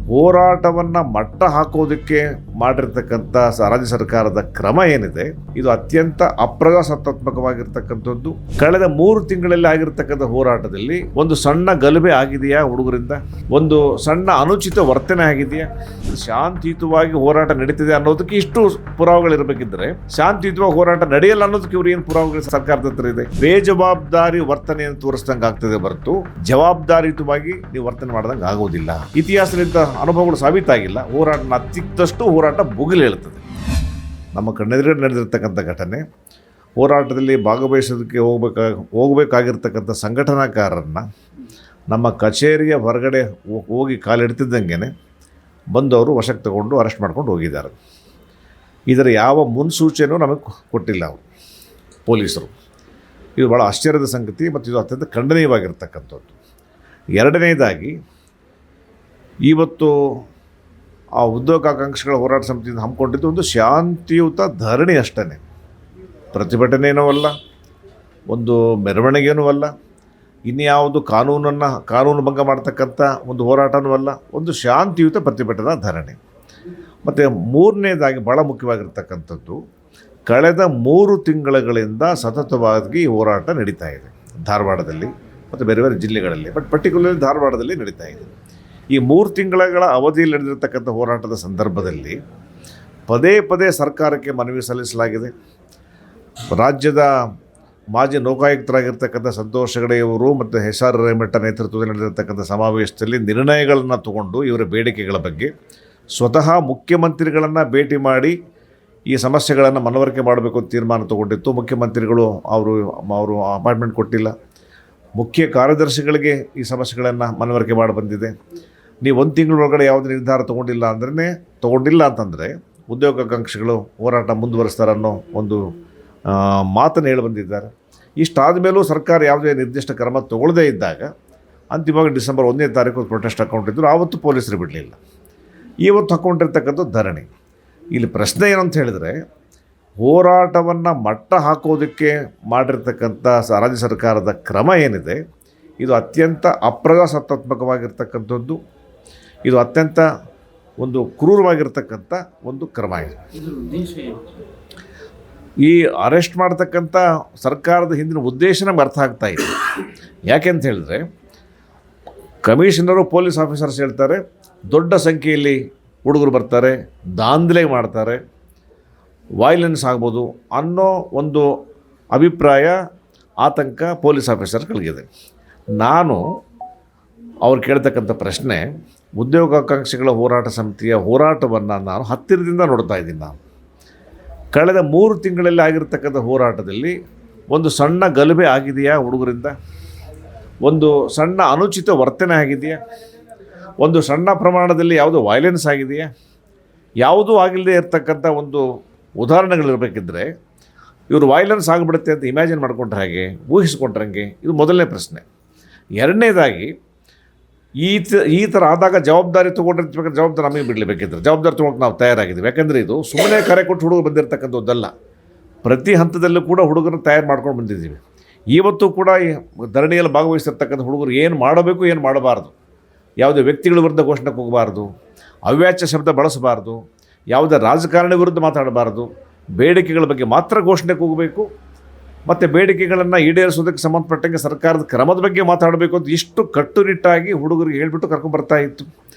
ಹೋರಾಟವನ್ನು ಮಟ್ಟ ಹಾಕೋದಕ್ಕೆ ಮಾಡಿರ್ತಕ್ಕಂಥ ರಾಜ್ಯ ಸರ್ಕಾರದ ಕ್ರಮ ಏನಿದೆ ಇದು ಅತ್ಯಂತ ಅಪ್ರಜಾಸತ್ತಾತ್ಮಕವಾಗಿರ್ತಕ್ಕಂಥದ್ದು. ಕಳೆದ 3 ತಿಂಗಳಲ್ಲಿ ಆಗಿರ್ತಕ್ಕಂಥ ಹೋರಾಟದಲ್ಲಿ ಒಂದು ಸಣ್ಣ ಗಲಭೆ ಆಗಿದೆಯಾ ಹುಡುಗರಿಂದ, ಒಂದು ಸಣ್ಣ ಅನುಚಿತ ವರ್ತನೆ ಆಗಿದೆಯಾ, ಶಾಂತಿಯುತವಾಗಿ ಹೋರಾಟ ನಡೀತಿದೆ ಅನ್ನೋದಕ್ಕೆ ಇಷ್ಟು ಪುರಾವೆಗಳಿರಬೇಕಿದ್ರೆ ಶಾಂತಿಯುತವಾಗಿ ಹೋರಾಟ ನಡೆಯಲ್ಲ ಅನ್ನೋದಕ್ಕೆ ಇವ್ರು ಏನು ಪುರಾವೆಗಳು ಸರ್ಕಾರದ ಹತ್ರ ಇದೆ? ಬೇಜವಾಬ್ದಾರಿ ವರ್ತನೆಯನ್ನು ತೋರಿಸ್ದಂಗೆ ಆಗ್ತದೆ ಹೊರತು ಜವಾಬ್ದಾರಿಯುತವಾಗಿ ನೀವು ವರ್ತನೆ ಮಾಡ್ದಂಗೆ ಆಗೋದಿಲ್ಲ. ಇತಿಹಾಸದಿಂದ ಅನುಭವಗಳು ಸಾಬೀತಾಗಿಲ್ಲ. ಹೋರಾಟ ಹತ್ತಿದ್ದಷ್ಟು ಹೋರಾಟ ಭುಗಿಲು ಹೇಳ್ತದೆ. ನಮ್ಮ ಕಣ್ಣೆದುರುಗಡೆ ನಡೆದಿರ್ತಕ್ಕಂಥ ಘಟನೆ, ಹೋರಾಟದಲ್ಲಿ ಭಾಗವಹಿಸೋದಕ್ಕೆ ಹೋಗಬೇಕಾಗಿರ್ತಕ್ಕಂಥ ಸಂಘಟನಾಕಾರರನ್ನು ನಮ್ಮ ಕಚೇರಿಯ ಹೊರಗಡೆ ಹೋಗಿ ಕಾಲಿಡ್ತಿದ್ದಂಗೆ ಬಂದವರು ವಶಕ್ಕೆ ತಗೊಂಡು ಅರೆಸ್ಟ್ ಮಾಡ್ಕೊಂಡು ಹೋಗಿದ್ದಾರೆ. ಇದರ ಯಾವ ಮುನ್ಸೂಚನೆಯೂ ನಮಗೆ ಕೊಟ್ಟಿಲ್ಲ ಅವರು ಪೊಲೀಸರು. ಇದು ಭಾಳ ಆಶ್ಚರ್ಯದ ಸಂಗತಿ ಮತ್ತು ಇದು ಅತ್ಯಂತ ಖಂಡನೀಯವಾಗಿರ್ತಕ್ಕಂಥದ್ದು. ಎರಡನೇದಾಗಿ, ಇವತ್ತು ಆ ಉದ್ಯೋಗಾಕಾಂಕ್ಷಿಗಳ ಹೋರಾಟ ಸಮಿತಿಯಿಂದ ಹಮ್ಮಿಕೊಂಡಿದ್ದು ಒಂದು ಶಾಂತಿಯುತ ಧರಣಿ ಅಷ್ಟೇ, ಪ್ರತಿಭಟನೆಯೂ ಅಲ್ಲ, ಒಂದು ಮೆರವಣಿಗೆಯೂ ಅಲ್ಲ, ಇನ್ಯಾವುದು ಕಾನೂನು ಭಂಗ ಮಾಡ್ತಕ್ಕಂಥ ಒಂದು ಹೋರಾಟವೂ ಅಲ್ಲ, ಒಂದು ಶಾಂತಿಯುತ ಪ್ರತಿಭಟನಾ ಧರಣಿ. ಮತ್ತು ಮೂರನೇದಾಗಿ ಭಾಳ ಮುಖ್ಯವಾಗಿರ್ತಕ್ಕಂಥದ್ದು, ಕಳೆದ 3 ತಿಂಗಳುಗಳಿಂದ ಸತತವಾಗಿ ಹೋರಾಟ ನಡೀತಾ ಇದೆ ಧಾರವಾಡದಲ್ಲಿ ಮತ್ತು ಬೇರೆ ಬೇರೆ ಜಿಲ್ಲೆಗಳಲ್ಲಿ, ಬಟ್ ಪರ್ಟಿಕ್ಯುಲರ್ಲಿ ಧಾರವಾಡದಲ್ಲಿ ನಡೀತಾ ಇದೆ. ಈ 3 ತಿಂಗಳ ಅವಧಿಯಲ್ಲಿ ನಡೆದಿರ್ತಕ್ಕಂಥ ಹೋರಾಟದ ಸಂದರ್ಭದಲ್ಲಿ ಪದೇ ಪದೇ ಸರ್ಕಾರಕ್ಕೆ ಮನವಿ ಸಲ್ಲಿಸಲಾಗಿದೆ. ರಾಜ್ಯದ ಮಾಜಿ ಲೋಕಾಯುಕ್ತರಾಗಿರ್ತಕ್ಕಂಥ ಸಂತೋಷ್ ಹೆಗಡೆಯವರು ಮತ್ತು HR ಹಿರೇಮಠ ನೇತೃತ್ವದಲ್ಲಿ ನಡೆದಿರ್ತಕ್ಕಂಥ ಸಮಾವೇಶದಲ್ಲಿ ನಿರ್ಣಯಗಳನ್ನು ತಗೊಂಡು ಇವರ ಬೇಡಿಕೆಗಳ ಬಗ್ಗೆ ಸ್ವತಃ ಮುಖ್ಯಮಂತ್ರಿಗಳನ್ನು ಭೇಟಿ ಮಾಡಿ ಈ ಸಮಸ್ಯೆಗಳನ್ನು ಮನವರಿಕೆ ಮಾಡಬೇಕು ಅಂತ ತೀರ್ಮಾನ ತಗೊಂಡಿತ್ತು. ಮುಖ್ಯಮಂತ್ರಿಗಳು ಅವರು ಅಪಾಯಿಂಟ್ಮೆಂಟ್ ಕೊಟ್ಟಿಲ್ಲ. ಮುಖ್ಯ ಕಾರ್ಯದರ್ಶಿಗಳಿಗೆ ಈ ಸಮಸ್ಯೆಗಳನ್ನು ಮನವರಿಕೆ ಮಾಡಿ ಬಂದಿದೆ. ನೀವು 1 ತಿಂಗಳೊಳಗಡೆ ಯಾವುದೇ ನಿರ್ಧಾರ ತಗೊಂಡಿಲ್ಲ ಅಂತಂದರೆ ಉದ್ಯೋಗಾಕಾಂಕ್ಷಿಗಳು ಹೋರಾಟ ಮುಂದುವರಿಸ್ತಾರೆ ಅನ್ನೋ ಒಂದು ಮಾತನ್ನು ಹೇಳಿ ಬಂದಿದ್ದಾರೆ. ಇಷ್ಟಾದ ಮೇಲೂ ಸರ್ಕಾರ ಯಾವುದೇ ನಿರ್ದಿಷ್ಟ ಕ್ರಮ ತಗೊಳ್ಳದೇ ಇದ್ದಾಗ ಅಂತಿಮವಾಗಿ ಡಿಸೆಂಬರ್ 1ನೇ ತಾರೀಕು ಪ್ರೊಟೆಸ್ಟ್ ಹಾಕ್ಕೊಂಡಿದ್ರು. ಆವತ್ತು ಪೊಲೀಸರು ಬಿಡಲಿಲ್ಲ. ಇವತ್ತು ಹಾಕ್ಕೊಂಡಿರ್ತಕ್ಕಂಥ ಧರಣಿ. ಇಲ್ಲಿ ಪ್ರಶ್ನೆ ಏನಂತ ಹೇಳಿದರೆ, ಹೋರಾಟವನ್ನು ಮಟ್ಟ ಹಾಕೋದಕ್ಕೆ ಮಾಡಿರ್ತಕ್ಕಂಥ ರಾಜ್ಯ ಸರ್ಕಾರದ ಕ್ರಮ ಏನಿದೆ ಇದು ಅತ್ಯಂತ ಅಪ್ರಜಾಸತ್ತಾತ್ಮಕವಾಗಿರ್ತಕ್ಕಂಥದ್ದು, ಇದು ಅತ್ಯಂತ ಒಂದು ಕ್ರೂರವಾಗಿರ್ತಕ್ಕಂಥ ಒಂದು ಕ್ರಮ ಇದೆ. ಈ ಅರೆಸ್ಟ್ ಮಾಡ್ತಕ್ಕಂಥ ಸರ್ಕಾರದ ಹಿಂದಿನ ಉದ್ದೇಶ ನಮ್ಗೆ ಅರ್ಥ ಆಗ್ತಾ ಇದೆ. ಯಾಕೆಂತ ಹೇಳಿದ್ರೆ, ಕಮಿಷನರು ಪೊಲೀಸ್ ಆಫೀಸರ್ಸ್ ಹೇಳ್ತಾರೆ ದೊಡ್ಡ ಸಂಖ್ಯೆಯಲ್ಲಿ ಹುಡುಗರು ಬರ್ತಾರೆ, ದಾಂಧಲೆ ಮಾಡ್ತಾರೆ, ವೈಲೆನ್ಸ್ ಆಗ್ಬೋದು ಅನ್ನೋ ಒಂದು ಅಭಿಪ್ರಾಯ, ಆತಂಕ ಪೊಲೀಸ್ ಆಫೀಸರ್ಗಳಿಗಿದೆ. ನಾನು ಅವ್ರು ಕೇಳ್ತಕ್ಕಂಥ ಪ್ರಶ್ನೆ, ಉದ್ಯೋಗಾಕಾಂಕ್ಷಿಗಳ ಹೋರಾಟ ಸಮಿತಿಯ ಹೋರಾಟವನ್ನು ನಾನು ಹತ್ತಿರದಿಂದ ನೋಡ್ತಾ ಇದ್ದೀನಿ. ನಾನು ಕಳೆದ 3 ತಿಂಗಳಲ್ಲಿ ಆಗಿರ್ತಕ್ಕಂಥ ಹೋರಾಟದಲ್ಲಿ ಒಂದು ಸಣ್ಣ ಗಲಭೆ ಆಗಿದೆಯಾ ಹುಡುಗರಿಂದ, ಒಂದು ಸಣ್ಣ ಅನುಚಿತ ವರ್ತನೆ ಆಗಿದೆಯಾ, ಒಂದು ಸಣ್ಣ ಪ್ರಮಾಣದಲ್ಲಿ ಯಾವುದೋ ವೈಲೆನ್ಸ್ ಆಗಿದೆಯಾ, ಯಾವುದೂ ಆಗಿಲ್ಲದೆ ಇರತಕ್ಕಂಥ ಒಂದು ಉದಾಹರಣೆಗಳಿರಬೇಕಿದ್ರೆ ಇವರು ವೈಲೆನ್ಸ್ ಆಗಿಬಿಡುತ್ತೆ ಅಂತ ಇಮ್ಯಾಜಿನ್ ಮಾಡ್ಕೊಂಡ್ರೆ ಹಾಗೆ, ಊಹಿಸ್ಕೊಂಡ್ರಂಗೆ, ಇದು ಮೊದಲನೇ ಪ್ರಶ್ನೆ. ಎರಡನೇದಾಗಿ, ಈ ಥರ ಆದಾಗ ಜವಾಬ್ದಾರಿ ತೊಗೊಂಡಿರ್ಬೇಕಾದ್ರೆ ಜವಾಬ್ದಾರಿ ನಮಗೆ ಬಿಡಲೇಬೇಕಿದ್ರೆ ಜವಾಬ್ದಾರಿ ತೊಗೊಳಕ್ಕೆ ನಾವು ತಯಾರಾಗಿದ್ದೀವಿ. ಯಾಕೆಂದರೆ ಇದು ಸುಮ್ಮನೆ ಕರೆ ಕೊಟ್ಟು ಹುಡುಗರು ಬಂದಿರತಕ್ಕಂಥದ್ದಲ್ಲ. ಪ್ರತಿ ಹಂತದಲ್ಲೂ ಕೂಡ ಹುಡುಗರನ್ನ ತಯಾರು ಮಾಡ್ಕೊಂಡು ಬಂದಿದ್ದೀವಿ. ಇವತ್ತು ಕೂಡ ಈ ಧರಣಿಯಲ್ಲಿ ಭಾಗವಹಿಸಿರ್ತಕ್ಕಂಥ ಹುಡುಗರು ಏನು ಮಾಡಬೇಕು, ಏನು ಮಾಡಬಾರ್ದು, ಯಾವುದೇ ವ್ಯಕ್ತಿಗಳ ವಿರುದ್ಧ ಘೋಷಣೆಗೆ ಹೋಗಬಾರ್ದು, ಅವ್ಯಾಚ್ಯ ಶಬ್ದ ಬಳಸಬಾರ್ದು, ಯಾವುದೇ ರಾಜಕಾರಣಿ ವಿರುದ್ಧ ಮಾತಾಡಬಾರ್ದು, ಬೇಡಿಕೆಗಳ ಬಗ್ಗೆ ಮಾತ್ರ ಘೋಷಣೆಗೆ ಹೋಗಬೇಕು, ಮತ್ತು ಬೇಡಿಕೆಗಳನ್ನು ಈಡೇರಿಸೋದಕ್ಕೆ ಸಂಬಂಧಪಟ್ಟಂಗೆ ಸರ್ಕಾರದ ಕ್ರಮದ ಬಗ್ಗೆ ಮಾತಾಡಬೇಕು ಅಂತ ಇಷ್ಟು ಕಟ್ಟುನಿಟ್ಟಾಗಿ ಹುಡುಗರಿಗೆ ಹೇಳಿಬಿಟ್ಟು ಕರ್ಕೊಂಡ್ಬರ್ತಾ ಇತ್ತು.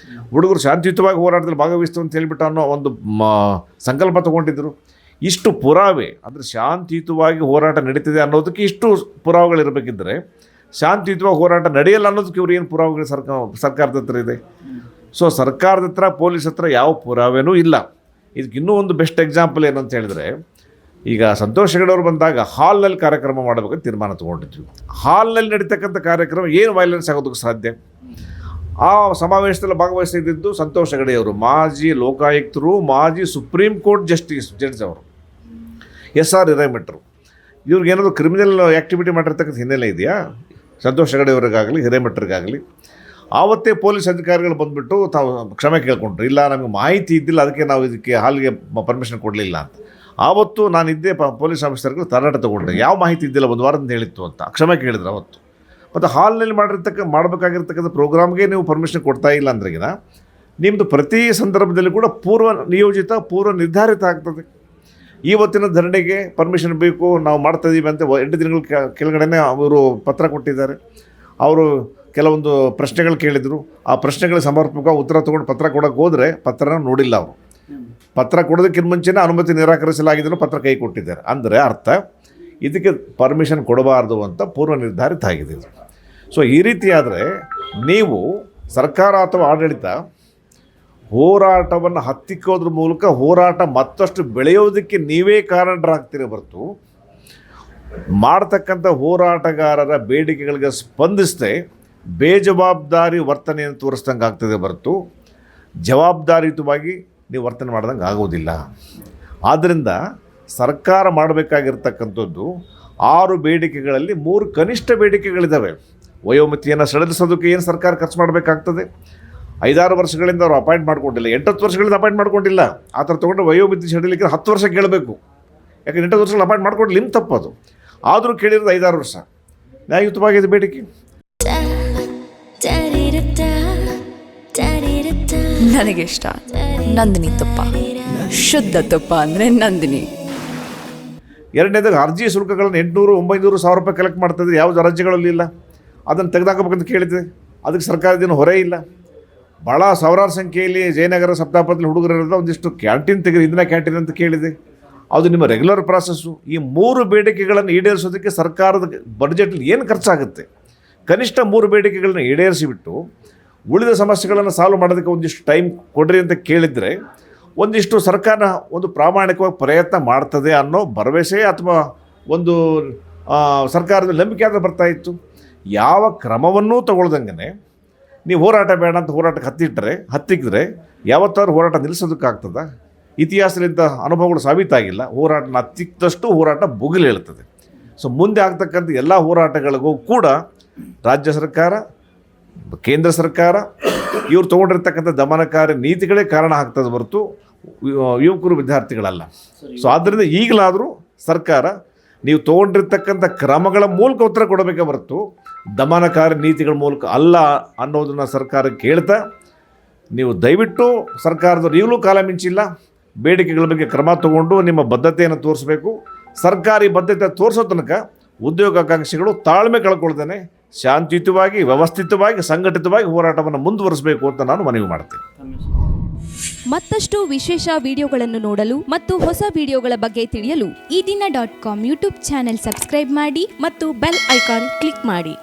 ಹುಡುಗರು ಶಾಂತಿಯುತವಾಗಿ ಹೋರಾಟದಲ್ಲಿ ಭಾಗವಹಿಸ್ತು ಅಂತ ಹೇಳಿಬಿಟ್ಟು ಅನ್ನೋ ಒಂದು ಸಂಕಲ್ಪ ತೊಗೊಂಡಿದ್ದರು. ಇಷ್ಟು ಪುರಾವೆ, ಅಂದರೆ ಶಾಂತಿಯುತವಾಗಿ ಹೋರಾಟ ನಡೀತಿದೆ ಅನ್ನೋದಕ್ಕೆ ಇಷ್ಟು ಪುರಾವೆಗಳಿರಬೇಕಿದ್ದರೆ ಶಾಂತಿಯುತವಾಗಿ ಹೋರಾಟ ನಡೆಯಲ್ಲ ಅನ್ನೋದಕ್ಕೆ ಇವರು ಏನು ಪುರಾವೆಗಳು ಸರ್ಕಾರದ ಹತ್ರ ಇದೆ? ಸೊ ಸರ್ಕಾರದ ಹತ್ರ, ಪೊಲೀಸ್ ಹತ್ರ ಯಾವ ಪುರಾವೆನೂ ಇಲ್ಲ. ಇದಕ್ಕೆ ಇನ್ನೂ ಒಂದು ಬೆಸ್ಟ್ ಎಕ್ಸಾಂಪಲ್ ಏನಂತ ಹೇಳಿದರೆ, ಈಗ ಸಂತೋಷ್ ಹೆಗಡೆಯವರು ಬಂದಾಗ ಹಾಲ್ನಲ್ಲಿ ಕಾರ್ಯಕ್ರಮ ಮಾಡಬೇಕಂತ ತೀರ್ಮಾನ ತೊಗೊಂಡಿದ್ವಿ. ಹಾಲ್ನಲ್ಲಿ ನಡೀತಕ್ಕಂಥ ಕಾರ್ಯಕ್ರಮ ಏನು ವೈಲೆನ್ಸ್ ಆಗೋದಕ್ಕೆ ಸಾಧ್ಯ? ಆ ಸಮಾವೇಶದಲ್ಲಿ ಭಾಗವಹಿಸಿದ್ದು ಸಂತೋಷ್ ಹೆಗಡೆಯವರು, ಮಾಜಿ ಲೋಕಾಯುಕ್ತರು, ಮಾಜಿ ಸುಪ್ರೀಂ ಕೋರ್ಟ್ ಜಡ್ಜ್ ಅವರು, SR ಹಿರೇಮಠರು. ಇವ್ರಿಗೇನಾದರೂ ಕ್ರಿಮಿನಲ್ ಆ್ಯಕ್ಟಿವಿಟಿ ಮಾಡಿರ್ತಕ್ಕಂಥ ಹಿನ್ನೆಲೆ ಇದೆಯಾ ಸಂತೋಷ್ ಹೆಗಡೆಯವರಿಗಾಗಲಿ ಹಿರೇಮಠರಿಗಾಗಲಿ? ಆವತ್ತೇ ಪೊಲೀಸ್ ಅಧಿಕಾರಿಗಳು ಬಂದುಬಿಟ್ಟು ತಾವು ಕ್ಷಮೆ ಕೇಳ್ಕೊಂಡ್ರು, ಇಲ್ಲ ನಮಗೆ ಮಾಹಿತಿ ಇದ್ದಿಲ್ಲ, ಅದಕ್ಕೆ ನಾವು ಇದಕ್ಕೆ ಹಾಲಿಗೆ ಪರ್ಮಿಷನ್ ಕೊಡಲಿಲ್ಲ ಅಂತ. ಆವತ್ತು ನಾನಿದ್ದೆ, ಪೊಲೀಸ್ ಆಫೀಸರ್ಗಳು ತರಾಟೆ ತೊಗೊಂಡ್ರೆ, ಯಾವ ಮಾಹಿತಿ ಇದ್ದಿಲ್ಲ, 1 ವಾರದಿಂದ ಹೇಳಿತ್ತು ಅಂತ ಕ್ಷಮೆ ಕೇಳಿದ್ರು ಅವತ್ತು. ಮತ್ತು ಹಾಲ್ನಲ್ಲಿ ಮಾಡಬೇಕಾಗಿರ್ತಕ್ಕಂಥ ಪ್ರೋಗ್ರಾಮ್ಗೆ ನೀವು ಪರ್ಮಿಷನ್ ಕೊಡ್ತಾ ಇಲ್ಲ ಅಂದ್ರೆಗಿನ ನಿಮ್ಮದು ಪ್ರತಿ ಸಂದರ್ಭದಲ್ಲಿ ಕೂಡ ಪೂರ್ವ ನಿಯೋಜಿತ ಪೂರ್ವ ನಿರ್ಧಾರಿತ ಆಗ್ತದೆ. ಇವತ್ತಿನ ಧರಣಿಗೆ ಪರ್ಮಿಷನ್ ಬೇಕು, ನಾವು ಮಾಡ್ತಾಯಿದ್ದೀವಿ ಅಂತ 8 ದಿನಗಳ ಕೆಳಗಡೆ ಅವರು ಪತ್ರ ಕೊಟ್ಟಿದ್ದಾರೆ. ಅವರು ಕೆಲವೊಂದು ಪ್ರಶ್ನೆಗಳು ಕೇಳಿದರು. ಆ ಪ್ರಶ್ನೆಗಳಿಗೆ ಸಮರ್ಪಕ ಉತ್ತರ ತೊಗೊಂಡು ಪತ್ರ ಕೊಡೋಕ್ಕೆ ಹೋದರೆ ಪತ್ರನ ನೋಡಿಲ್ಲ. ಅವರು ಪತ್ರ ಕೊಡೋದಕ್ಕಿಂತ ಮುಂಚೆನೇ ಅನುಮತಿ ನಿರಾಕರಿಸಲಾಗಿದ್ದನ್ನು ಪತ್ರ ಕೈ ಕೊಟ್ಟಿದ್ದಾರೆ. ಅಂದರೆ ಅರ್ಥ ಇದಕ್ಕೆ ಪರ್ಮಿಷನ್ ಕೊಡಬಾರ್ದು ಅಂತ ಪೂರ್ವ ನಿರ್ಧಾರಿತ ಆಗಿದೆ. ಸೊ ಈ ರೀತಿ ಆದರೆ ನೀವು ಸರ್ಕಾರ ಅಥವಾ ಆಡಳಿತ ಹೋರಾಟವನ್ನು ಹತ್ತಿಕ್ಕೋದ್ರ ಮೂಲಕ ಹೋರಾಟ ಮತ್ತಷ್ಟು ಬೆಳೆಯೋದಕ್ಕೆ ನೀವೇ ಕಾರಣರಾಗ್ತೀರಿ ಹೊರತು ಮಾಡ್ತಕ್ಕಂಥ ಹೋರಾಟಗಾರರ ಬೇಡಿಕೆಗಳಿಗೆ ಸ್ಪಂದಿಸದೆ ಬೇಜವಾಬ್ದಾರಿ ವರ್ತನೆಯನ್ನು ತೋರಿಸ್ದಂಗೆ ಆಗ್ತದೆ ಹೊರತು ಜವಾಬ್ದಾರಿಯುತವಾಗಿ ನೀವು ವರ್ತನೆ ಮಾಡ್ದಂಗೆ ಆಗೋದಿಲ್ಲ. ಆದ್ದರಿಂದ ಸರ್ಕಾರ ಮಾಡಬೇಕಾಗಿರ್ತಕ್ಕಂಥದ್ದು 6 ಬೇಡಿಕೆಗಳಲ್ಲಿ 3 ಕನಿಷ್ಠ ಬೇಡಿಕೆಗಳಿದ್ದಾವೆ. ವಯೋಮಿತಿಯನ್ನು ಸಡಿಲಿಸೋದಕ್ಕೆ ಏನು ಸರ್ಕಾರ ಖರ್ಚು ಮಾಡಬೇಕಾಗ್ತದೆ? 5-6 ವರ್ಷಗಳಿಂದ ಅವರು ಅಪಾಯಿಂಟ್ ಮಾಡ್ಕೊಂಡಿಲ್ಲ, 8-10 ವರ್ಷಗಳಿಂದ ಅಪಾಯಿಂಟ್ ಮಾಡ್ಕೊಂಡಿಲ್ಲ. ಆ ಥರ ತೊಗೊಂಡು ವಯೋಮಿತಿ ಸಡಿಲಿಕ್ಕೆ 10 ವರ್ಷ ಕೇಳಬೇಕು. ಯಾಕಂದ್ರೆ 8 ವರ್ಷಗಳು ಅಪಾಯಿಂಟ್ ಮಾಡ್ಕೊಂಡು ನಿಮ್ಮ ತಪ್ಪದು. ಆದರೂ ಕೇಳಿರೋದು 5-6 ವರ್ಷ. ನ್ಯಾಯಯುತವಾಗಿದೆ ಬೇಡಿಕೆ. ನನಗೆ ಇಷ್ಟ ನಂದಿನಿ ತುಪ್ಪ, ಶುದ್ಧ ತುಪ್ಪ ಅಂದರೆ ನಂದಿನಿ. ಎರಡನೇದಾಗ ಅರ್ಜಿ ಶುಲ್ಕಗಳನ್ನು 800-900-1000 ರೂಪಾಯಿ ಕಲೆಕ್ಟ್ ಮಾಡ್ತಾಯಿದ್ರೆ ಯಾವುದು ರಾಜ್ಯಗಳಲ್ಲಿ ಇಲ್ಲ. ಅದನ್ನು ತೆಗೆದಾಕಬೇಕಂತ ಕೇಳಿದೆ. ಅದಕ್ಕೆ ಸರ್ಕಾರದಿಂದ ಹೊರೆ ಇಲ್ಲ. ಭಾಳ ಸಾವಿರಾರು ಸಂಖ್ಯೆಯಲ್ಲಿ ಜಯನಗರ ಸಪ್ತಾಪದಲ್ಲಿ ಹುಡುಗರಿರೋದು ಒಂದಿಷ್ಟು ಕ್ಯಾಂಟೀನ್ ತೆಗೆದು ಇಂದಿನ ಕ್ಯಾಂಟೀನ್ ಅಂತ ಕೇಳಿದೆ. ಅದು ನಿಮ್ಮ ರೆಗ್ಯುಲರ್ ಪ್ರಾಸೆಸ್ಸು. ಈ 3 ಬೇಡಿಕೆಗಳನ್ನು ಈಡೇರಿಸೋದಕ್ಕೆ ಸರ್ಕಾರದ ಬಡ್ಜೆಟಲ್ಲಿ ಏನು ಖರ್ಚಾಗುತ್ತೆ? ಕನಿಷ್ಠ 3 ಬೇಡಿಕೆಗಳನ್ನ ಈಡೇರಿಸಿಬಿಟ್ಟು ಉಳಿದ ಸಮಸ್ಯೆಗಳನ್ನು ಸಾಲ್ವ್ ಮಾಡೋದಕ್ಕೆ ಒಂದಿಷ್ಟು ಟೈಮ್ ಕೊಡ್ರಿ ಅಂತ ಕೇಳಿದರೆ ಒಂದಿಷ್ಟು ಸರ್ಕಾರ ಒಂದು ಪ್ರಾಮಾಣಿಕವಾಗಿ ಪ್ರಯತ್ನ ಮಾಡ್ತದೆ ಅನ್ನೋ ಭರವಸೆ ಅಥವಾ ಒಂದು ಸರ್ಕಾರದ ನಂಬಿಕೆ ಆದರೆ ಬರ್ತಾಯಿತ್ತು. ಯಾವ ಕ್ರಮವನ್ನೂ ತಗೊಳ್ದಂಗೆ ನೀವು ಹೋರಾಟ ಬೇಡ ಅಂತ ಹೋರಾಟಕ್ಕೆ ಹತ್ತಿಕ್ಕಿದ್ರೆ ಯಾವತ್ತಾದ್ರೂ ಹೋರಾಟ ನಿಲ್ಲಿಸೋದಕ್ಕಾಗ್ತದ? ಇತಿಹಾಸದಿಂದ ಅನುಭವಗಳು ಸಾಬೀತಾಗಿಲ್ಲ. ಹೋರಾಟನ ಹತ್ತಿಕ್ಕದಷ್ಟು ಹೋರಾಟ ಬುಗಿಲು ಹೇಳ್ತದೆ. ಸೊ ಮುಂದೆ ಆಗ್ತಕ್ಕಂಥ ಎಲ್ಲ ಹೋರಾಟಗಳಿಗೂ ಕೂಡ ರಾಜ್ಯ ಸರ್ಕಾರ, ಕೇಂದ್ರ ಸರ್ಕಾರ ಇವ್ರು ತೊಗೊಂಡಿರ್ತಕ್ಕಂಥ ದಮನಕಾರಿ ನೀತಿಗಳೇ ಕಾರಣ ಆಗ್ತದೆ ಹೊರತು ಯುವಕರು ವಿದ್ಯಾರ್ಥಿಗಳಲ್ಲ. ಸೊ ಆದ್ದರಿಂದ ಈಗಲಾದರೂ ಸರ್ಕಾರ ನೀವು ತೊಗೊಂಡಿರ್ತಕ್ಕಂಥ ಕ್ರಮಗಳ ಮೂಲಕ ಉತ್ತರ ಕೊಡಬೇಕೇ ಹೊರತು ದಮನಕಾರಿ ನೀತಿಗಳ ಮೂಲಕ ಅಲ್ಲ ಅನ್ನೋದನ್ನು ಸರ್ಕಾರಕ್ಕೆ ಹೇಳ್ತಾ, ನೀವು ದಯವಿಟ್ಟು ಸರ್ಕಾರದವ್ರು ಈಗಲೂ ಕಾಲ ಮಿಂಚಿಲ್ಲ. ಬೇಡಿಕೆಗಳ ಬಗ್ಗೆ ಕ್ರಮ ತಗೊಂಡು ನಿಮ್ಮ ಬದ್ಧತೆಯನ್ನು ತೋರಿಸಬೇಕು. ಸರ್ಕಾರಿ ಬದ್ಧತೆ ತೋರಿಸೋ ತನಕ ಉದ್ಯೋಗಾಕಾಂಕ್ಷಿಗಳು ತಾಳ್ಮೆ ಕಳ್ಕೊಳ್ದೇನೆ ಶಾಂತಿಯುತವಾಗಿ, ವ್ಯವಸ್ಥಿತವಾಗಿ, ಸಂಘಟಿತವಾಗಿ ಹೋರಾಟವನ್ನು ಮುಂದುವರಿಸಬೇಕು ಅಂತ ನಾನು ಮನವಿ ಮಾಡ್ತೇನೆ. ಮತ್ತಷ್ಟು ವಿಶೇಷ ವಿಡಿಯೋಗಳನ್ನು ನೋಡಲು ಮತ್ತು ಹೊಸ ವಿಡಿಯೋಗಳ ಬಗ್ಗೆ ತಿಳಿಯಲು ಈ ದಿನ .com ಯೂಟ್ಯೂಬ್ ಚಾನೆಲ್ ಸಬ್ಸ್ಕ್ರೈಬ್ ಮಾಡಿ ಮತ್ತು ಬೆಲ್ ಐಕಾನ್ ಕ್ಲಿಕ್ ಮಾಡಿ.